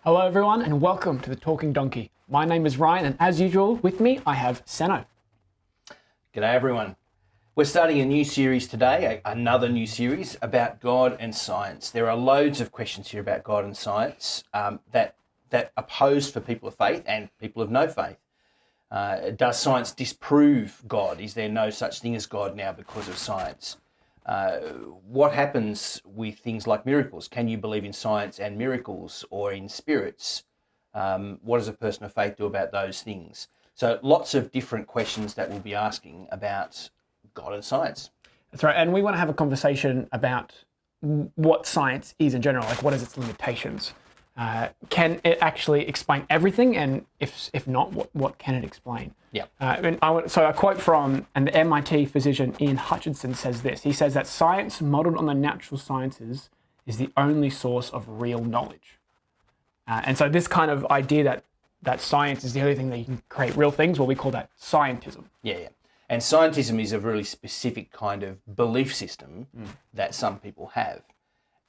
Hello everyone and welcome to the Talking Donkey. My name is Ryan and as usual with me I have Seno. G'day everyone. We're starting a new series today, another new series about God and science. There are loads of questions here about God and science that are posed for people of faith and people of no faith. Does science disprove God? Is there no such thing as God now because of science? What happens with things like miracles? Can you believe in science and miracles or in spirits? What does a person of faith do about those things? So lots of different questions that we'll be asking about God and science. That's right, and we want to have a conversation about what science is in general, like what is its limitations? Can it actually explain everything? And if not, what can it explain? Yeah. So a quote from an MIT physician, Ian Hutchinson, says this. He says that science modeled on the natural sciences is the only source of real knowledge. And so this kind of idea that science is the only thing that you can create real things, well, we call that scientism. Yeah. And scientism is a really specific kind of belief system that some people have.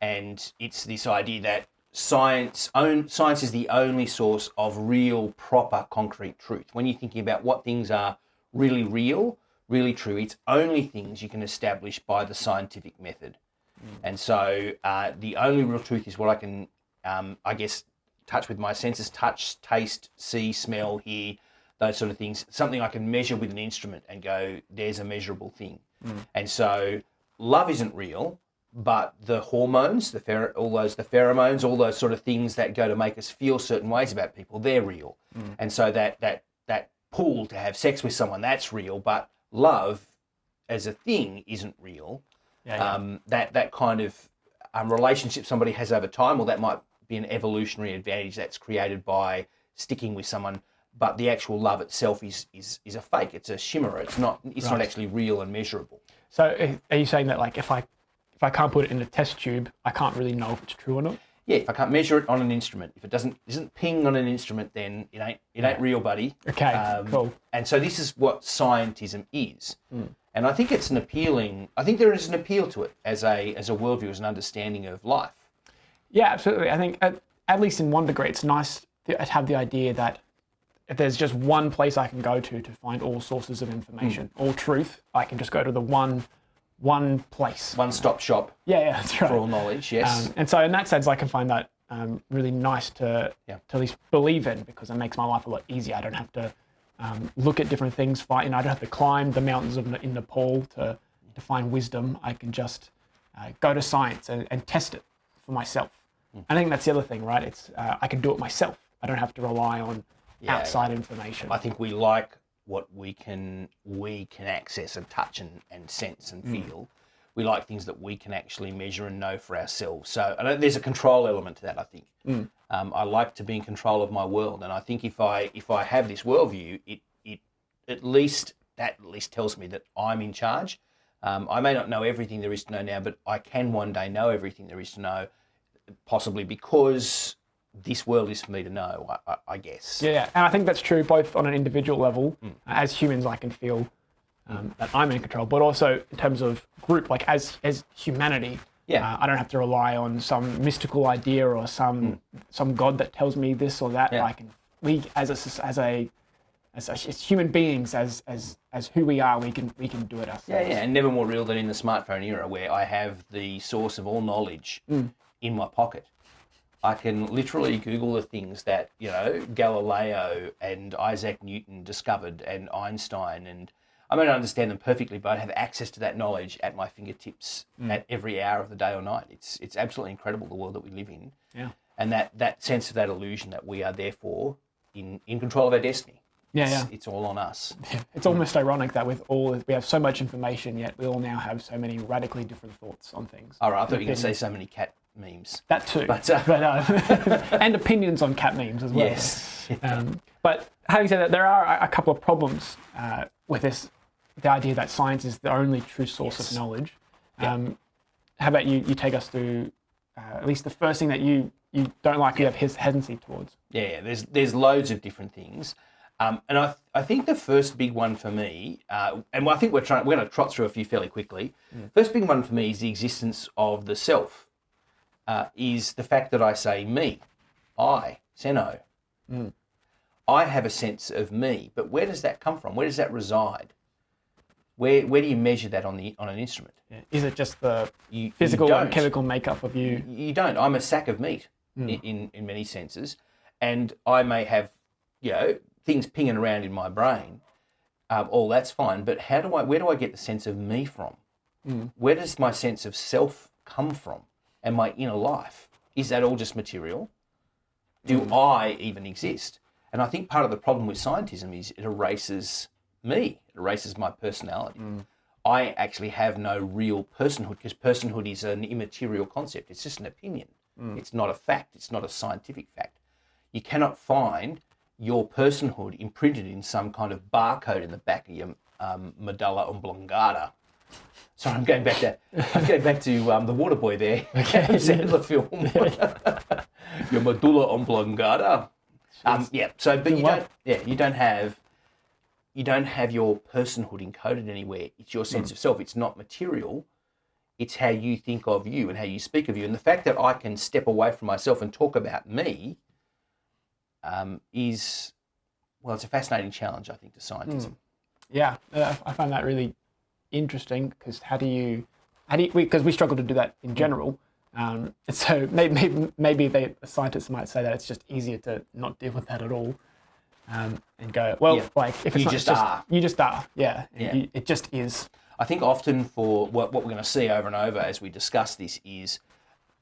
And it's this idea that science is the only source of real, proper, concrete truth. When you're thinking about what things are really real, really true, it's only things you can establish by the scientific method. And so the only real truth is what I can, I guess, touch with my senses, touch, taste, see, smell, hear, those sort of things. Something I can measure with an instrument and go, there's a measurable thing. And so love isn't real, but the hormones, the pheromones, all those sort of things that go to make us feel certain ways about people, they're real. And so that pull to have sex with someone, that's real, but love as a thing isn't real. That kind of relationship somebody has over time, well, that might be an evolutionary advantage that's created by sticking with someone, but the actual love itself is a fake. It's a chimera. It's not actually real and measurable. So are you saying that like if I can't put it in a test tube, I can't really know if it's true or not? Yeah, if I can't measure it on an instrument, if it isn't ping on an instrument, then it ain't real, buddy. Okay, cool. And so this is what scientism is. And I think there is an appeal to it as a worldview, as an understanding of life. Yeah, absolutely. I think at least in one degree, it's nice to have the idea that if there's just one place I can go to find all sources of information, all truth, I can just go to the one place. One-stop shop. Yeah, that's right. For all knowledge, yes. And so in that sense, I can find that really nice to at least believe in, because it makes my life a lot easier. I don't have to look at different things. I don't have to climb the mountains in Nepal to find wisdom. I can just go to science and test it for myself. I think that's the other thing, right? It's I can do it myself. I don't have to rely on outside information. I think we like what we can access and touch and sense and feel. We like things that we can actually measure and know for ourselves. So there's a control element to that, I think. I like to be in control of my world, and I think if I have this worldview, it at least tells me that I'm in charge. I may not know everything there is to know now, but I can one day know everything there is to know, possibly because this world is for me to know, I guess. Yeah, and I think that's true both on an individual level. As humans, I can feel that I'm in control, but also in terms of group, like as humanity, I don't have to rely on some mystical idea or some God that tells me this or that. We as human beings, as who we are, we can do it ourselves. Yeah, and never more real than in the smartphone era, where I have the source of all knowledge in my pocket. I can literally Google the things that, Galileo and Isaac Newton discovered, and Einstein, and I may not understand them perfectly, but I have access to that knowledge at my fingertips at every hour of the day or night. It's absolutely incredible, the world that we live in. Yeah. And that sense of that illusion that we are therefore in control of our destiny. It's all on us. Yeah. It's almost ironic that we have so much information, yet we all now have so many radically different thoughts on things. All right, I thought you were going to say so many cat memes. That too, but and opinions on cat memes as well. Yes. But having said that, there are a couple of problems with the idea that science is the only true source of knowledge. How about you take us through at least the first thing that you don't like, you have hesitancy towards? Yeah, there's loads of different things. And I think the first big one for me, and I think we're going to trot through a few fairly quickly. First big one for me is the existence of the self. Is the fact that I say me, I, Seno. I have a sense of me, but where does that come from? Where does that reside? Where do you measure that on an instrument? Yeah. Is it just the physical and chemical makeup of you? You don't. I'm a sack of meat in many senses, and I may have things pinging around in my brain. All that's fine, but where do I get the sense of me from? Where does my sense of self come from, and my inner life? Is that all just material? Do I even exist? And I think part of the problem with scientism is it erases me. It erases my personality. I actually have no real personhood, because personhood is an immaterial concept. It's just an opinion. It's not a fact. It's not a scientific fact. You cannot find your personhood imprinted in some kind of barcode in the back of your medulla oblongata. So I'm going back to the Waterboy there. Okay, the film. Your medulla oblongata. So but you don't have your personhood encoded anywhere. It's your sense of self. It's not material. It's how you think of you and how you speak of you. And the fact that I can step away from myself and talk about me it's a fascinating challenge, I think, to scientism. Yeah, I find that really interesting, because because we struggle to do that in general. So maybe the scientists might say that it's just easier to not deal with that at all, and go, like, if it's you just are, it just is. I think often for what we're going to see over and over as we discuss this is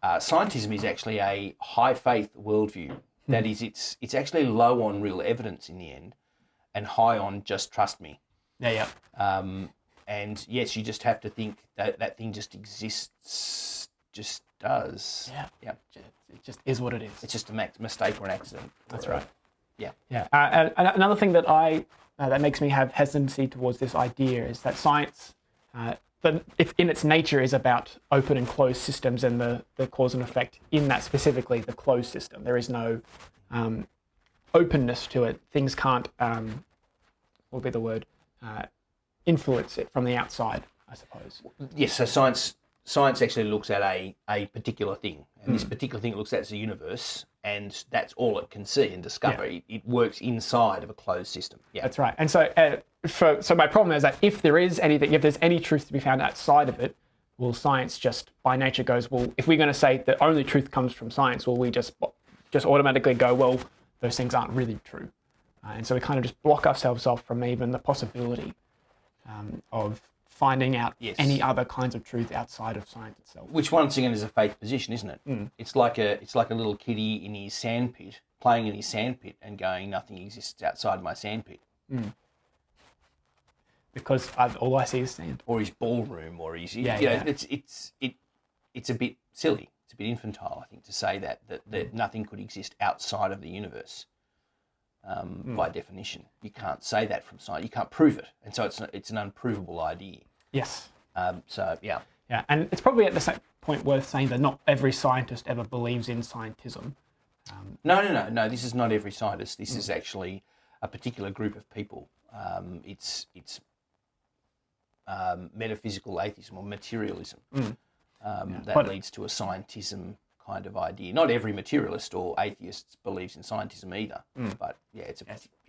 scientism is actually a high faith worldview. That is, it's actually low on real evidence in the end, and high on just trust me. Yeah. And yes, you just have to think that thing just exists, just does. Yeah. It just is what it is. It's just a mistake or an accident. That's right. Yeah. Another thing that that makes me have hesitancy towards this idea is that science, in its nature, is about open and closed systems, and the cause and effect in that, specifically the closed system. There is no openness to it. Things can't, what would be the word, influence it from the outside, I suppose. Yes, so science actually looks at a particular thing, and this particular thing it looks at is the universe, and that's all it can see and discover. Yeah. It works inside of a closed system. Yeah, that's right. And so, so my problem is that if there's any truth to be found outside of it, well, science just by nature goes, well, if we're going to say that only truth comes from science, well, we just automatically go, well, those things aren't really true, and so we kind of just block ourselves off from even the possibility of finding out any other kinds of truth outside of science itself. Which once again is a faith position, isn't it? It's like a little kiddie in his sandpit, playing in his sandpit and going, nothing exists outside my sandpit. Because all I see is sand. Or his ballroom, or his it's a bit silly. It's a bit infantile, I think, to say that nothing could exist outside of the universe. By definition, you can't say that from science. You can't prove it, and so it's an unprovable idea. Yes. Yeah, and it's probably at the same point worth saying that not every scientist ever believes in scientism. No. This is not every scientist. This is actually a particular group of people. It's metaphysical atheism or materialism that leads to a scientism kind of idea. Not every materialist or atheist believes in scientism either, but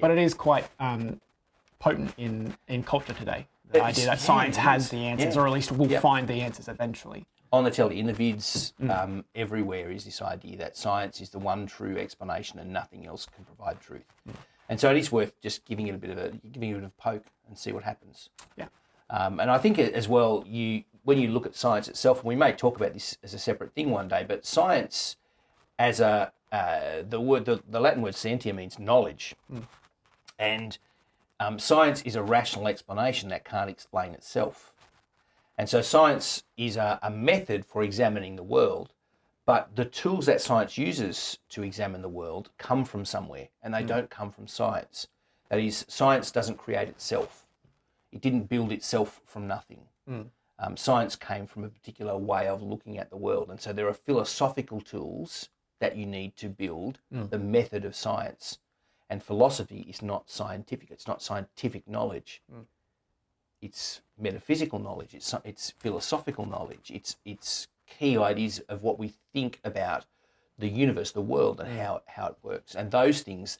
but it is quite potent in culture today. The idea that science has the answers, or at least will find the answers eventually. On the telly, in the vids, everywhere is this idea that science is the one true explanation and nothing else can provide truth. And so it is worth just giving it a bit of a poke and see what happens. Yeah. And I think as well, when you look at science itself, and we may talk about this as a separate thing one day, but science as the Latin word scientia means knowledge. And science is a rational explanation that can't explain itself. And so science is a method for examining the world, but the tools that science uses to examine the world come from somewhere, and they don't come from science. That is, science doesn't create itself. It didn't build itself from nothing. Science came from a particular way of looking at the world. And so there are philosophical tools that you need to build the method of science. And philosophy is not scientific. It's not scientific knowledge. It's metaphysical knowledge. It's philosophical knowledge. It's key ideas of what we think about the universe, the world, and how it works. And those things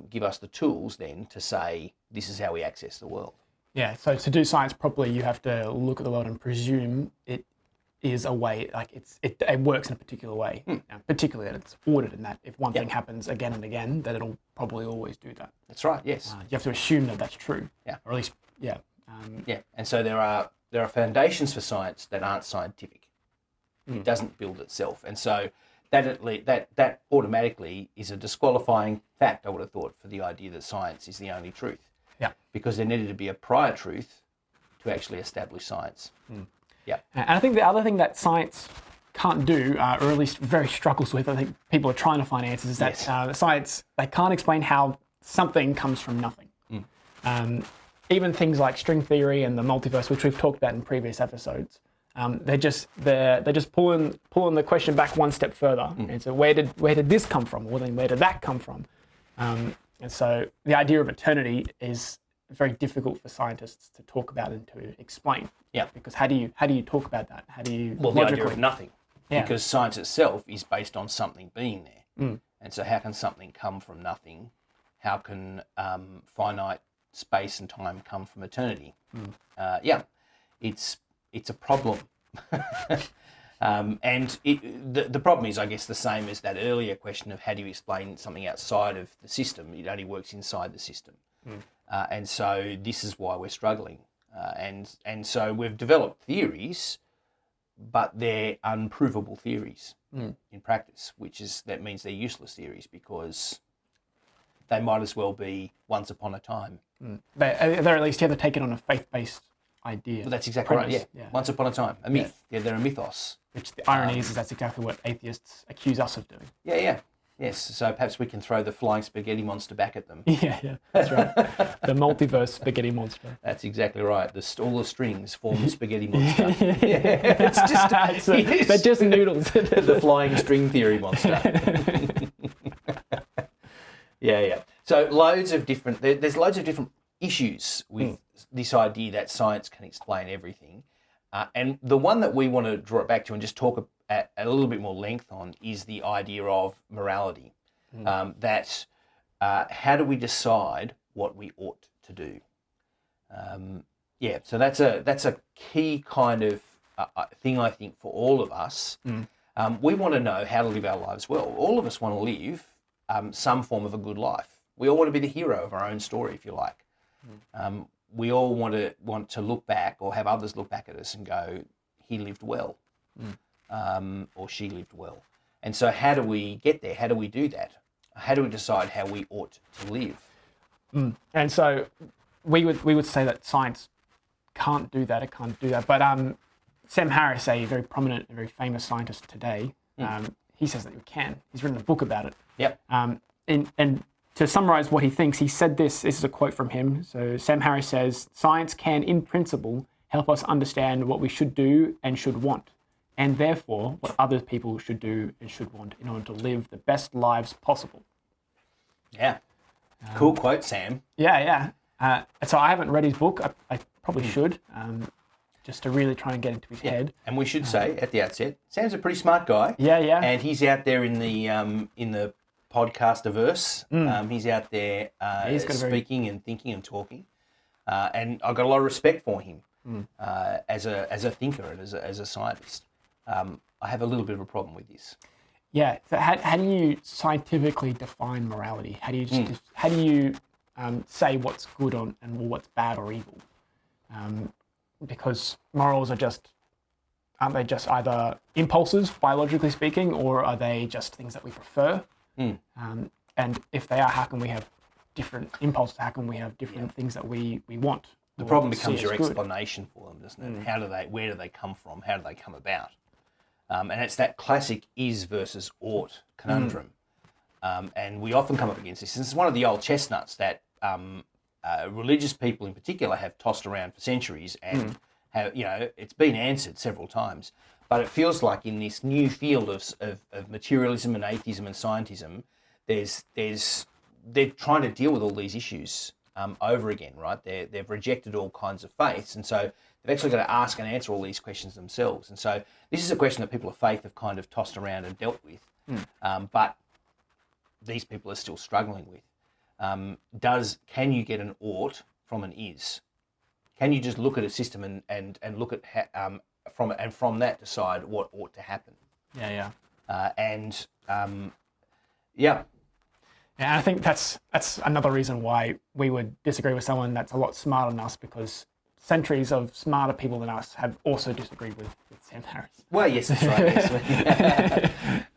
give us the tools then to say, this is how we access the world. Yeah, so to do science properly, you have to look at the world and presume it is a way, like it works in a particular way, particularly that it's ordered, and that if one thing happens again and again, that it'll probably always do that. That's right, yes. You have to assume that that's true. Yeah. Or at least, And so there are foundations for science that aren't scientific. It doesn't build itself. And so that automatically is a disqualifying fact, I would have thought, for the idea that science is the only truth. Yeah. Because there needed to be a prior truth to actually establish science. Yeah. And I think the other thing that science can't do, or at least very struggles with, I think people are trying to find answers, is that science, they can't explain how something comes from nothing. Even things like string theory and the multiverse, which we've talked about in previous episodes, they're just pulling the question back one step further. And so where did this come from? Well, then where did that come from? And so the idea of eternity is very difficult for scientists to talk about and to explain. Yeah. Because how do you talk about that? How do you the idea of nothing. Yeah. Because science itself is based on something being there. And so how can something come from nothing? How can finite space and time come from eternity? It's a problem. And the problem is, I guess, the same as that earlier question of how do you explain something outside of the system? It only works inside the system. And so this is why we're struggling. And so we've developed theories, but they're unprovable theories in practice, that means they're useless theories because they might as well be once upon a time. They're at least you have to take it on a faith-based idea. Well, that's exactly right, yeah. Once upon a time, a myth. Yeah, they're a mythos. Which the irony is that's exactly what atheists accuse us of doing. Yes, so perhaps we can throw the flying spaghetti monster back at them. Yeah, that's right. The multiverse spaghetti monster. That's exactly right. All the strings form the spaghetti monster. It's just, they're just noodles. The flying string theory monster. Yeah. So there's loads of different issues with this idea that science can explain everything. And the one that we want to draw it back to and just talk at a little bit more length on is the idea of morality. How do we decide what we ought to do? So that's a key kind of thing, I think, for all of us. We want to know how to live our lives well. All of us want to live some form of a good life. We all want to be the hero of our own story, if you like. We all want to look back or have others look back at us and go, he lived well, or she lived well. And so how do we get there? How do we do that? How do we decide how we ought to live? And so we would say that science can't do that. It can't do that. But Sam Harris, a very prominent and very famous scientist today, he says that we can. He's written a book about it. Yep. And to summarize what he thinks, he said this is a quote from him. So Sam Harris says, "Science can, in principle, help us understand what we should do and should want, and therefore what other people should do and should want in order to live the best lives possible." Yeah. Cool quote, Sam. Yeah. So I haven't read his book. I probably should, just to really try and get into his head. And we should say at the outset, Sam's a pretty smart guy. Yeah. And he's out there in the podcastiverse. He's out there speaking and thinking and talking. And I've got a lot of respect for him as a thinker and as a scientist. I have a little bit of a problem with this. Yeah. So how do you scientifically define morality? How do you say what's good and what's bad or evil? Because morals aren't they just either impulses, biologically speaking, or are they just things that we prefer? And if they are, how can we have different impulses? How can we have different things that we want? The problem becomes your explanation for them, doesn't it? Where do they come from? How do they come about? And it's that classic is versus ought conundrum. And we often come up against this. This is one of the old chestnuts that religious people in particular have tossed around for centuries, and it's been answered several times. But it feels like in this new field of materialism and atheism and scientism, they're trying to deal with all these issues over again, right? They've rejected all kinds of faiths, and so They've actually got to ask and answer all these questions themselves. And so this is a question that people of faith have kind of tossed around and dealt with, but these people are still struggling with. Can you get an ought from an is? Can you just look at a system and look at from that decide what ought to happen? Yeah. Yeah. And I think that's another reason why we would disagree with someone that's a lot smarter than us, because centuries of smarter people than us have also disagreed with Sam Harris. Well, yes, that's right.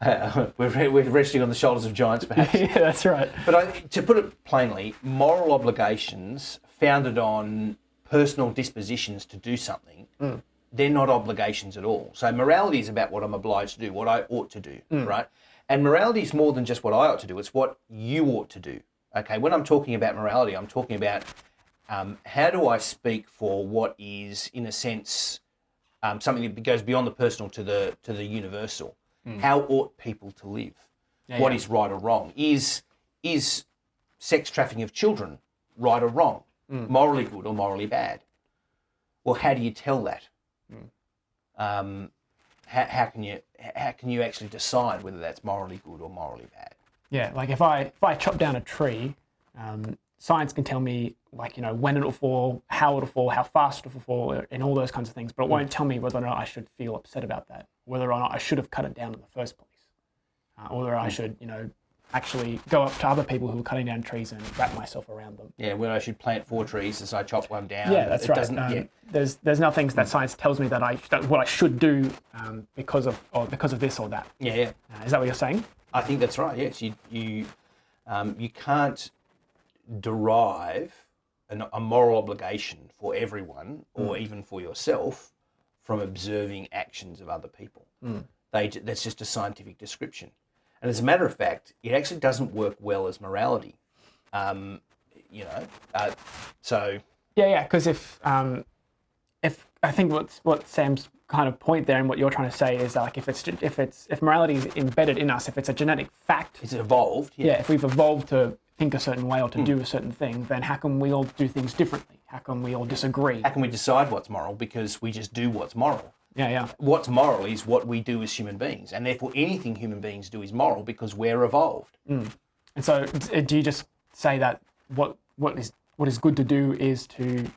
Yes. We're resting on the shoulders of giants, perhaps. Yeah, that's right. But to put it plainly, moral obligations founded on personal dispositions to do something, they're not obligations at all. So morality is about what I'm obliged to do, what I ought to do, right? And morality is more than just what I ought to do, it's what you ought to do. Okay, when I'm talking about morality, I'm talking about how do I speak for what is, in a sense, something that goes beyond the personal to the universal. How ought people to live? What is right or wrong? Is sex trafficking of children right or wrong? Morally good or morally bad? Well, how do you tell that? How can you actually decide whether that's morally good or morally bad? Yeah, like if I chop down a tree, science can tell me, like, you know, when it'll fall, how it'll fall, how fast it'll fall, and all those kinds of things. But it won't tell me whether or not I should feel upset about that, whether or not I should have cut it down in the first place, or whether I should, you know, actually go up to other people who are cutting down trees and wrap myself around them. Yeah, whether I should plant 4 trees as I chop one down. Yeah, that's right. There's nothing that science tells me that what I should do because of this or that. Yeah. Is that what you're saying? I think that's right. Yes, you can't derive a moral obligation for everyone or even for yourself from observing actions of other people. That's just a scientific description. And as a matter of fact, it actually doesn't work well as morality. So because if I think what Sam's kind of point there and what you're trying to say is that, like, if morality is embedded in us, if it's a genetic fact, it's evolved. Yeah, if we've evolved to think a certain way or to do a certain thing, then how can we all do things differently? How can we all disagree? How can we decide what's moral? Because we just do what's moral. Yeah. What's moral is what we do as human beings, and therefore anything human beings do is moral because we're evolved. And so, do you just say that what is good to do is to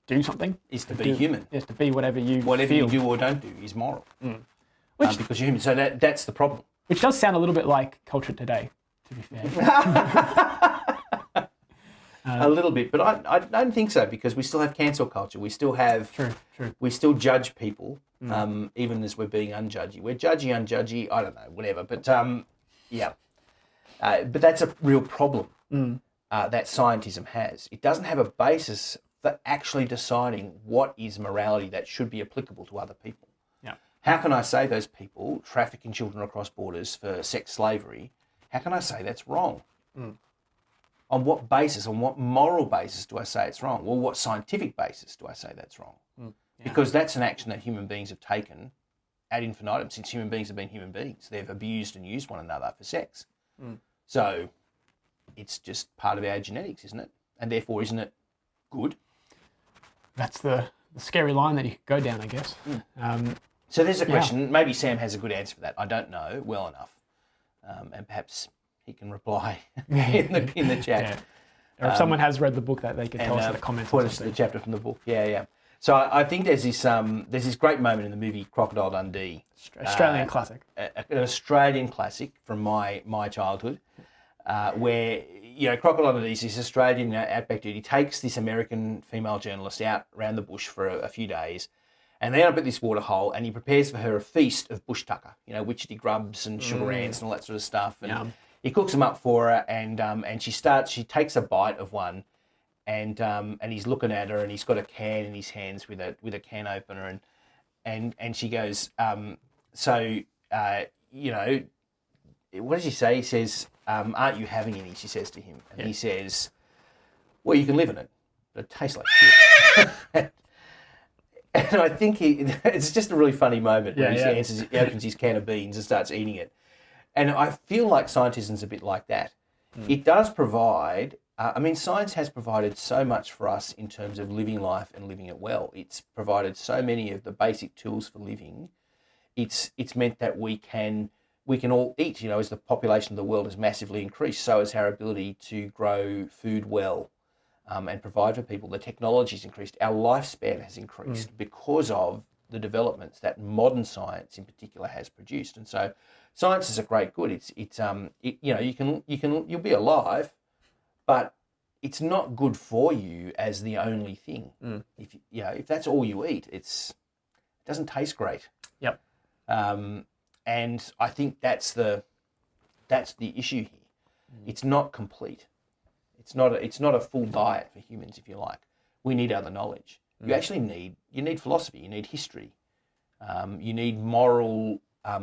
do something? Is to be human. Is to be whatever you Whatever feel. you do or don't do is moral. Because you're human. So that's the problem. Which does sound a little bit like culture today, to be fair. A little bit, but I don't think so, because we still have cancel culture. We still have... True. We still judge people, even as we're being unjudgy. We're unjudgy, I don't know, whatever. But, but that's a real problem that scientism has. It doesn't have a basis for actually deciding what is morality that should be applicable to other people. Yeah. How can I say those people trafficking children across borders for sex slavery, how can I say that's wrong? On what basis, on what moral basis do I say it's wrong? Well, what scientific basis do I say that's wrong? Because that's an action that human beings have taken ad infinitum since human beings have been human beings. They've abused and used one another for sex. So it's just part of our genetics, isn't it? And therefore, isn't it good? That's the scary line that you could go down, I guess. So there's a question. Maybe Sam has a good answer for that. I don't know well enough. And perhaps he can reply in the chat. Yeah. Or if someone has read the book, that they could tell us in the comments. Point us to the chapter from the book. Yeah. So I think there's this great moment in the movie Crocodile Dundee. Australian classic. An Australian classic from my childhood, where, you know, Crocodile Dundee is this Australian outback dude. He takes this American female journalist out around the bush for a few days, and they end up at this waterhole, and he prepares for her a feast of bush tucker, you know, witchetty grubs and sugar ants and all that sort of stuff. And he cooks them up for her, and she takes a bite of one, and he's looking at her, and he's got a can in his hands with a can opener, and she goes, you know, what does he say? He says, aren't you having any? She says to him, and he says, well, you can live in it, but it tastes like shit. And I think it's just a really funny moment where he opens his can of beans and starts eating it. And I feel like scientism's a bit like that. It does provide I mean, science has provided so much for us in terms of living life and living it well. It's provided so many of the basic tools for living. It's meant that we can all eat. You know, as the population of the world has massively increased, so has our ability to grow food well and provide for people. The technology's increased. Our lifespan has increased because of the developments that modern science, in particular, has produced. And so, science is a great good. You know, you'll be alive, but it's not good for you as the only thing. If that's all you eat, it doesn't taste great. Yep. And I think that's the issue here. It's not complete. It's not a full diet for humans, if you like. We need other knowledge. You actually need philosophy. You need history. You need moral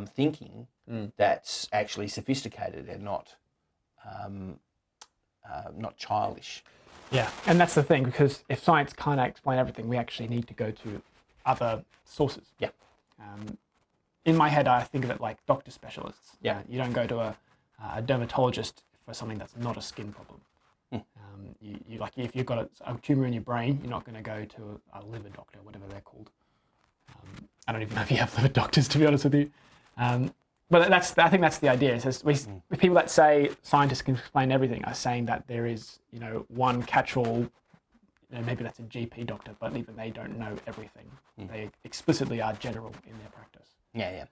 thinking that's actually sophisticated and not childish. Yeah, and that's the thing, because if science can't explain everything, we actually need to go to other sources. Yeah. In my head, I think of it like doctor specialists. Yeah. You don't go to a dermatologist for something that's not a skin problem. If you've got a tumor in your brain, you're not going to go to a liver doctor, whatever they're called. I don't even know if you have liver doctors, to be honest with you. But I think that's the idea. People that say scientists can explain everything are saying that there is, one catch-all. Maybe that's a GP doctor, but even they don't know everything. They explicitly are general in their practice. Yeah.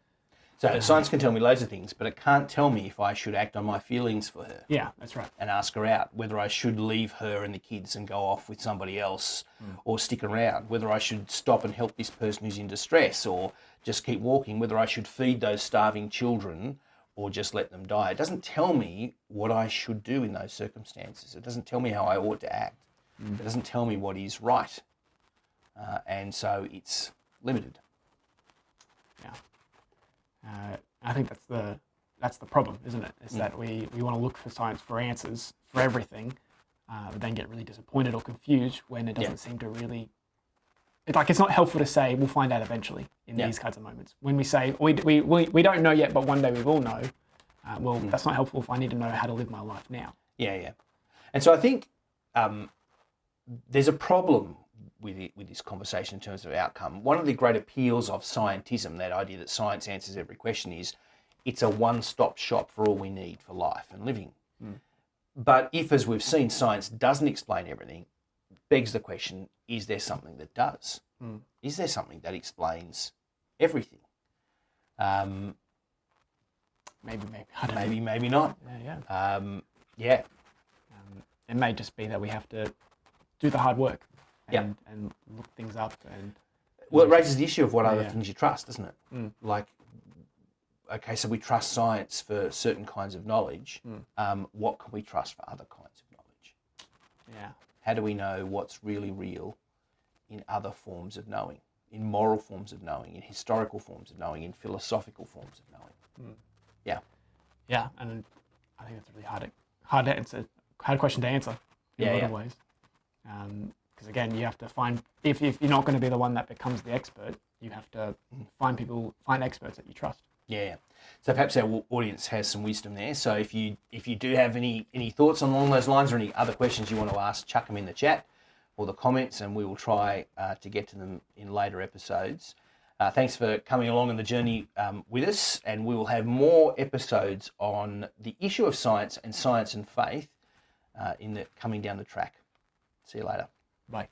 So science can tell me loads of things, but it can't tell me if I should act on my feelings for her. Yeah, that's right. And ask her out, whether I should leave her and the kids and go off with somebody else or stick around, whether I should stop and help this person who's in distress or just keep walking, whether I should feed those starving children or just let them die. It doesn't tell me what I should do in those circumstances. It doesn't tell me how I ought to act. It doesn't tell me what is right. And so it's limited. Yeah. I think that's the problem, isn't it? Is that we want to look for science for answers for everything, but then get really disappointed or confused when it doesn't seem to really. It's not helpful to say we'll find out eventually in these kinds of moments. When we say we don't know yet, but one day we will know. That's not helpful if I need to know how to live my life now. Yeah. And so I think there's a problem with this conversation in terms of outcome. One of the great appeals of scientism, that idea that science answers every question, is it's a one-stop shop for all we need for life and living. But if, as we've seen, science doesn't explain everything, begs the question, is there something that does? Is there something that explains everything? Maybe. I don't know. Maybe not. Yeah. It may just be that we have to do the hard work and look things up. Well, it raises the issue of what other things you trust, doesn't it? Like, okay, so we trust science for certain kinds of knowledge. What can we trust for other kinds of knowledge? Yeah. How do we know what's really real in other forms of knowing, in moral forms of knowing, in historical forms of knowing, in philosophical forms of knowing? Yeah, and I think that's a really hard question to answer in a lot of ways. Because again, you have to find, if you're not going to be the one that becomes the expert, you have to find experts that you trust. Yeah. So perhaps our audience has some wisdom there. So if you do have any thoughts along those lines or any other questions you want to ask, chuck them in the chat or the comments, and we will try to get to them in later episodes. Thanks for coming along on the journey with us, and we will have more episodes on the issue of science and faith in the coming down the track. See you later. Bye.